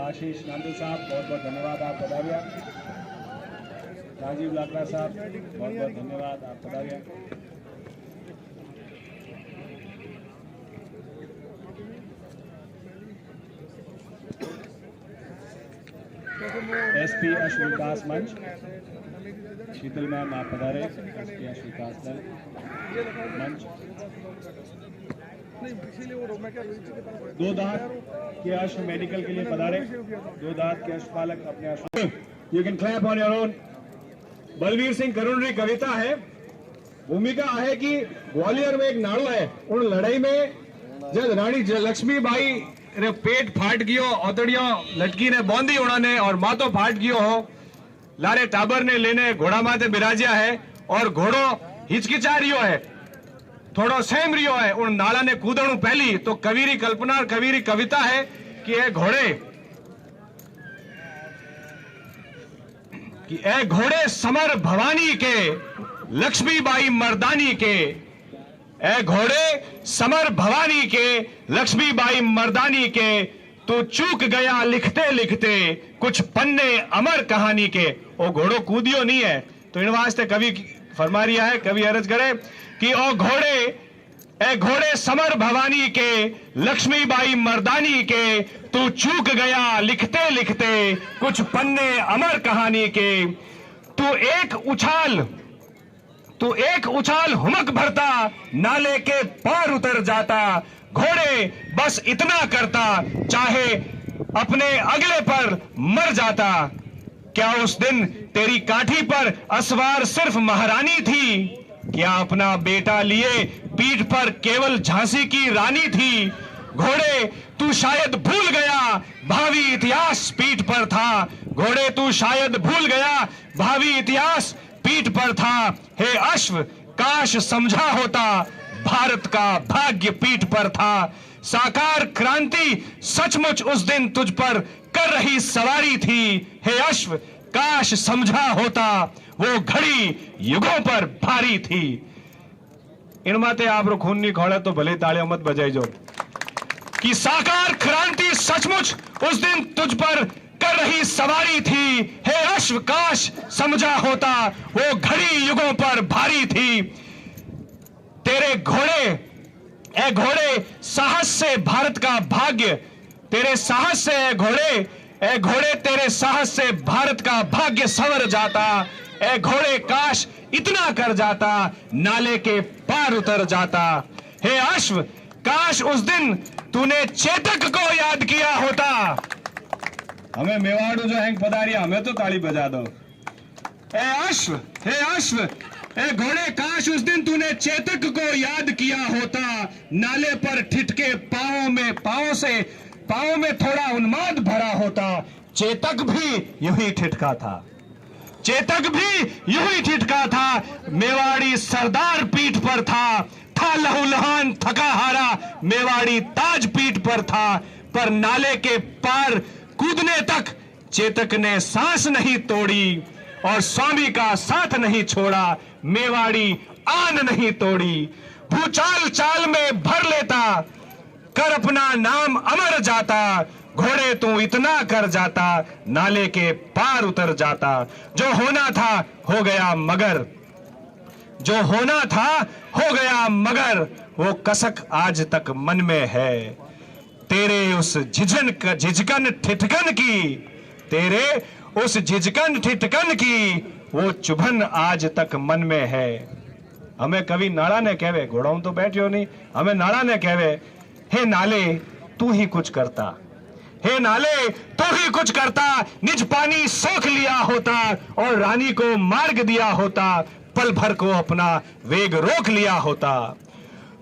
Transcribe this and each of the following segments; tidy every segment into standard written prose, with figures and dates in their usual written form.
आशीष नांदू साहब बहुत बहुत धन्यवाद, आप पधारिया। राजीव लाकड़ा साहब बहुत बहुत धन्यवाद, आप पधारिया। एसपी अश्व विकास मंच, शीतल मैम आप पधारे। एसपी अश्व विकास दल मंच। दो दांत के अश्व मेडिकल के लिए पधारे। दो दांत के अश्व पालक अपने अश्व। You can clap on your own. Balvir Singh करुणरी कविता है। भूमिका है कि ग्वालियर में एक नाड़ो है, उन लड़ाई में जब रानी लक्ष्मीबाई रे पेट फाट गयो, ओतड़ियों लटकी ने बोंदी उन्होंने और माथो फाट गयो हो, लारे टाबर ने लेने घोड़ा माथे बिराजिया है और घोड़ो हिचकिचा रियो है, थोड़ो सहम रियो है। उन नाला ने कूदणु पहली तो कवीरी कल्पना और कवीरी कविता है कि ए घोड़े समर भवानी के, लक्ष्मीबाई मर्दानी के, ए घोड़े समर भवानी के, लक्ष्मीबाई मर्दानी के, तू चूक गया लिखते लिखते कुछ पन्ने अमर कहानी के। ओ घोड़ो कूदियो नहीं है, तो इन वास्ते कवि फरमा रिया है, कवि अर्ज करे कि ओ घोड़े समर भवानी के, लक्ष्मीबाई मर्दानी के, तू चूक गया लिखते लिखते कुछ पन्ने अमर कहानी के। तू एक उछाल हुमक भरता, नाले के पार उतर जाता, घोड़े बस इतना करता, चाहे अपने अगले पर मर जाता। क्या उस दिन तेरी काठी पर असवार सिर्फ महारानी थी? क्या अपना बेटा लिए पीठ पर केवल झांसी की रानी थी? घोड़े तू शायद भूल गया भावी इतिहास पीठ पर था। घोड़े तू शायद भूल गया भावी इतिहास पीठ पर था। हे अश्व काश समझा होता भारत का भाग्य पीठ पर था। साकार क्रांति सचमुच उस दिन तुझ पर कर रही सवारी थी। हे अश्व काश समझा होता वो घड़ी युगों पर भारी थी। इन माते आप खून नहीं खोले तो भले तालियां मत बजाई जो कि साकार क्रांति सचमुच उस दिन तुझ पर कर रही सवारी थी। हे अश्व काश समझा होता वो घड़ी युगों पर भारी थी। तेरे घोड़े साहस से भारत का भाग्य, तेरे साहस से घोड़े तेरे साहस से भारत का भाग्य संवर जाता। ए घोड़े काश इतना कर जाता, नाले के पार उतर जाता। हे अश्व काश उस दिन तूने चेतक को याद किया होता। हमें मेवाड़ जो हैंग पधारिया, हमें तो ताली बजा दो। हे अश्व ए घोड़े काश उस दिन तूने चेतक को याद किया होता। नाले पर ठिठके पांव में थोड़ा उन्माद भरा होता। चेतक भी यूं ही ठिठका था, मेवाड़ी सरदार पीठ पर था लहूलुहान थका हारा, मेवाड़ी ताज पीठ पर था। पर नाले के पार कूदने तक चेतक ने सांस नहीं तोड़ी और स्वामी का साथ नहीं छोड़ा। मेवाड़ी आन नहीं तोड़ी, भूचाल चाल में भर लेता, कर अपना नाम अमर जाता। घोड़े तू इतना कर जाता, नाले के पार उतर जाता। जो होना था हो गया मगर, वो कसक आज तक मन में है। तेरे उस झिझकन ठिठकन की वो चुभन आज तक मन में है। हमें कभी नाड़ा ने कहवे, घोड़ों तो बैठियो नहीं, हमें नाड़ा ने कहवे, हे नाले तू ही कुछ करता, निज पानी सोख लिया होता और रानी को मार्ग दिया होता, पल भर को अपना वेग रोक लिया होता।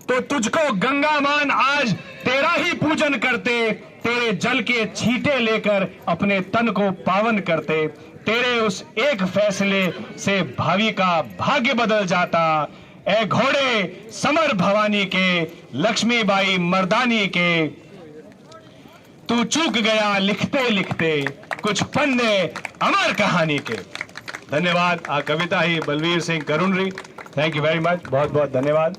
तो तुझको गंगा मान आज तेरा ही पूजन करते, तेरे जल के छींटे लेकर अपने तन को पावन करते। तेरे उस एक फैसले से भावी का भाग्य बदल जाता। ए घोड़े समर भवानी के, लक्ष्मीबाई मर्दानी के, तू चूक गया लिखते लिखते कुछ पन्ने अमर कहानी के। धन्यवाद। कविता ही बलवीर सिंह करुणरी। थैंक यू वेरी मच, बहुत बहुत धन्यवाद।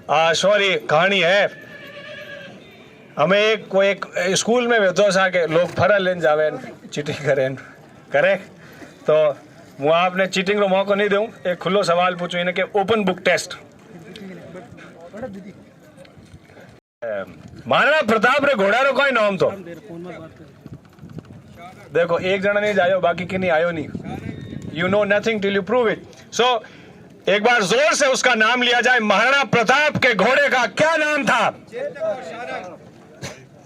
सॉरी कहानी है અમે કોઈ સ્કૂલમાં વેચો છે કે લોક ફરા લઈને જાવે ચીટિંગ કરે તો હું આપને ચીટિંગનો મોકો નહીં દઉં એક ખુલ્લો સવાલ પૂછું એને કે open book test Maharana Pratap रे घोड़ा रो कोई नाम तो देखो एक जना नहीं जायो बाकी की नहीं आयो नहीं you know nothing till you prove it so एक बार जोर से उसका नाम लिया जाए महाराणा प्रताप के घोड़े का क्या नाम था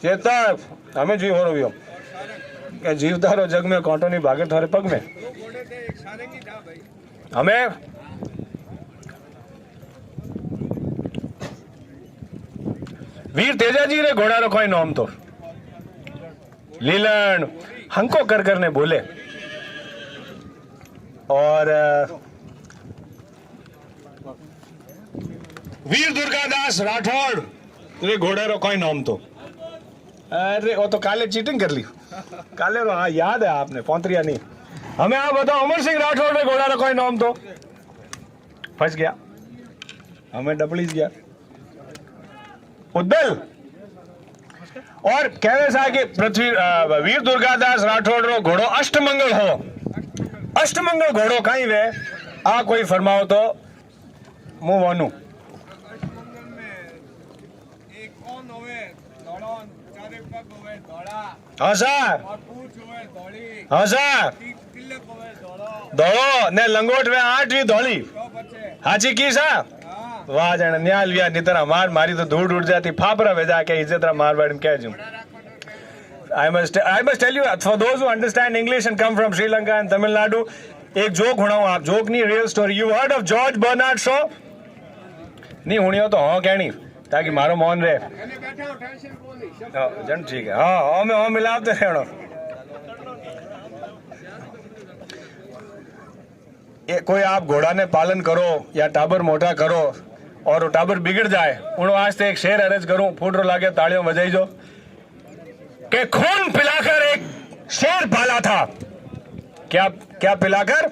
चेतक हमें जीव हो रही हो जीवता रो जग में कांटो नहीं भागे थारे पग में हमें वीर तेजाजी रे घोड़ा रो कोई नाम तो लीलन हंको कर करने बोले और वीर दुर्गादास राठौड़ रे घोड़ा रो कोई नाम तो अरे वो तो काले चीटिंग कर ली काले रो हाँ याद है आपने पौंतरिया नहीं हमें आप बताओ अमर सिंह राठौड़ रे घोड़ा रो कोई नाम तो फंस गया हमें डबलीज गया उद्दल और कहवे सा कि पृथ्वी वीर दुर्गादास राठौड़ रो घोड़ो अष्टमंगल हो अष्टमंगल घोड़ो कहीं वे आ कोई फरमाओ तो मुंह वानू हाँ सर हाँ सर दौड़ो ने लंगोट में 8वीं दौड़ी हाची की सा वाह जाने न्याल विया नितरा मार मारी तो धूड़ उड़ जाती फापरा भेजा के इज्जतरा मारवाड़ी में कह जूं I must tell you for those who understand English and come from Sri Lanka and Tamil Nadu एक जोक हुणाऊं आप जोक नहीं real story you heard of George Bernard Shaw नहीं हुणी हो तो हाँ कहनी ताकि मारो मौन रहे जन ठीक है हाँ में हाँ मिलाते रहना कोई आप घोड़ा ने पालन करो या टाबर मोटा करो और वो टाबर बिगड़ जाए उन वास्ते एक शेर अर्ज करूं फूटरो लागे तालियों बजाई जो कि खून पिलाकर एक शेर पाला था क्या क्या पिलाकर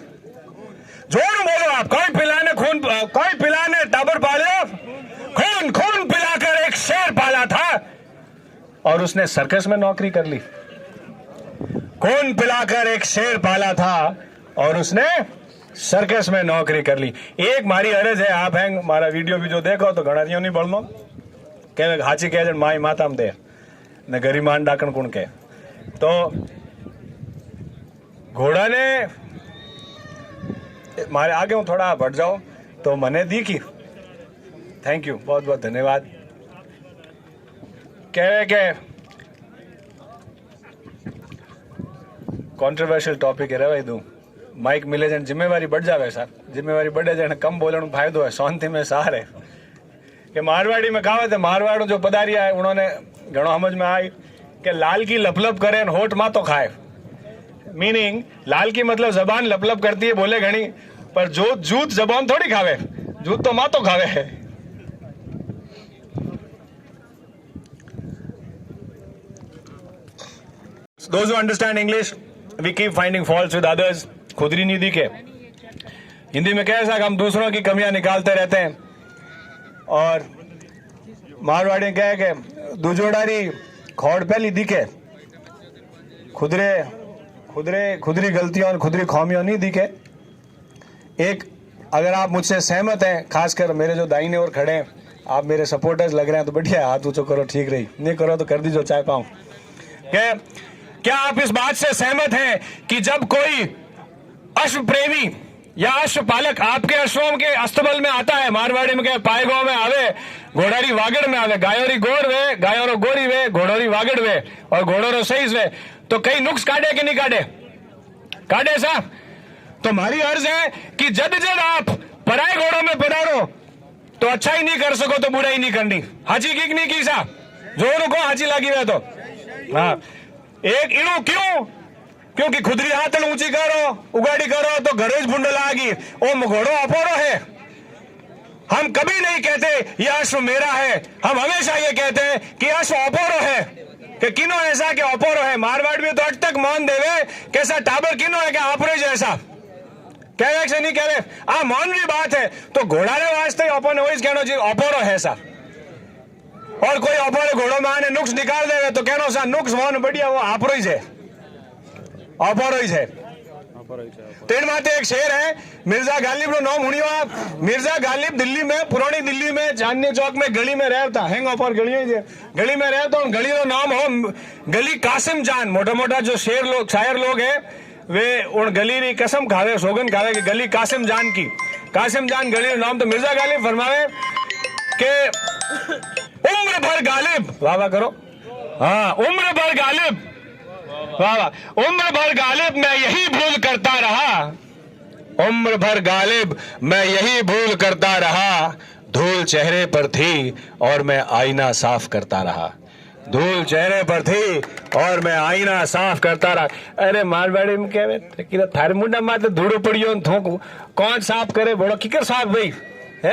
जोर बोलो आप कोई पिलाने टाबर पाले खून खून पिलाकर एक शेर पाला था और उसने सर्कस में नौकरी कर ली खून पिलाकर एक शेर पाला था और उसने सर्कस में नौकरी कर ली एक मारी अरज है आप हैं मारा वीडियो भी जो देखो तो घड़ियों नहीं बढ़नो के हाची कह माई माता में दे न गरीमान डाकण कुण के तो घोड़ा ने मारे आगे हूँ थोड़ा बढ़ जाओ तो मने दिखी थैंक यू बहुत बहुत धन्यवाद कह के कॉन्ट्रोवर्शियल टॉपिक है रही दूं माइक मिले जन जिम्मेवारी बढ़ जावे सर जिम्मेवारी बढ़े जन कम बोलने फायदो है शांति में सार है कि मारवाड़ी में कहावत है मारवाड़ो जो पधारिया है उन्होंने घणो समझ में आई कि लाल की लपलप करे होठ मा तो खाए मीनिंग लाल की मतलब जबान लपलप करती है बोले घनी पर जो जूत जबान थोड़ी खावे जूत तो मा तो खावे है Those who understand English, we keep finding faults with others. खुदरी नहीं दिखे हिंदी में कैसा हम दूसरों की कमियां निकालते रहते हैं और मारवाड़ी कहे के दुजोड़ारी खोड़ पहली दिखे खुदरी गलतियों और खुदरी खामियों नहीं दिखे एक अगर आप मुझसे सहमत हैं खासकर मेरे जो दाहिने ओर खड़े हैं आप मेरे सपोर्टर्स लग रहे हैं तो बढ़िया हाथ ऊंचो करो ठीक रही नहीं करो तो कर दीजिए चाय पाऊं क्या आप इस बात से सहमत हैं कि जब कोई अश्व प्रेमी या अश्व पालक आपके अश्वों के अस्तबल में आता है मारवाड़ी में क्या पाएगांव में आवे घोड़ारी वागड़ में आवे गायोरी गोर वे गायोरो गोरी वे घोड़ोरी वागड़ वे और घोड़ोरो सहीज वे तो कई नुक्स काटे कि नहीं काटे साहब तो हमारी अर्ज है कि जब आप पराए घोड़ों में पधारो तो अच्छा ही नहीं कर सको तो बुराई नहीं करनी हाजी की नहीं की साहब जोर को हाजी लगी हुए तो हाँ एक इणु क्यों क्योंकि खुदरी हाथ ऊंची करो उगाड़ी करो तो घरेज भूंड लागी ओ घोड़ो अपोरो है हम कभी नहीं कहते यह अश्व मेरा है हम हमेशा ये कहते हैं कि अश्व अपोरो है कि किनो ऐसा कि अपोरो है मारवाड़ में तो अट तक मान देवे कैसा टाबर किनो है कि आपरे जैसा कहे से नहीं कहे आ मौन की बात है तो घोड़ा ने वास्ते अपन वही कहना चाहिए अपोरो है सा और कोई अपोरे घोड़ो में आने नुक्स निकाल देवे तो कहना सा नुक्स मोन बढ़िया वो आपरो ही है अपोरो ही है। तीन माते एक शेर है मिर्जा गालिब नो नाम हुनियो आप मिर्जा गालिब दिल्ली में पुरानी दिल्ली में चांदनी चौक में गली में रहता हैंग ऑफ और गली में रहता हूँ गली का नाम हो गली कासिम जान मोटा मोटा जो शेर लोग शायर लोग हैं वे उन गली की कसम खावे सोगन खावे कि गली कासिम जान की कासिम जान गली का नाम तो मिर्जा गालिब फरमावे के उम्र भर गालिब वाह वाह करो हाँ उम्र भर गालिब वाह वाह उम्र भर गालिब मैं यही भूल करता रहा उम्र भर गालिब मैं यही भूल करता रहा धूल चेहरे पर थी और मैं आईना साफ करता रहा धूल चेहरे पर थी और मैं आईना साफ करता रहा। अरे मारवाड़ी में कहे कि थारे मुंडा माथे धूड़ो पड़ियो थोक कौन साफ करे बड़ो किकर साफ भाई है?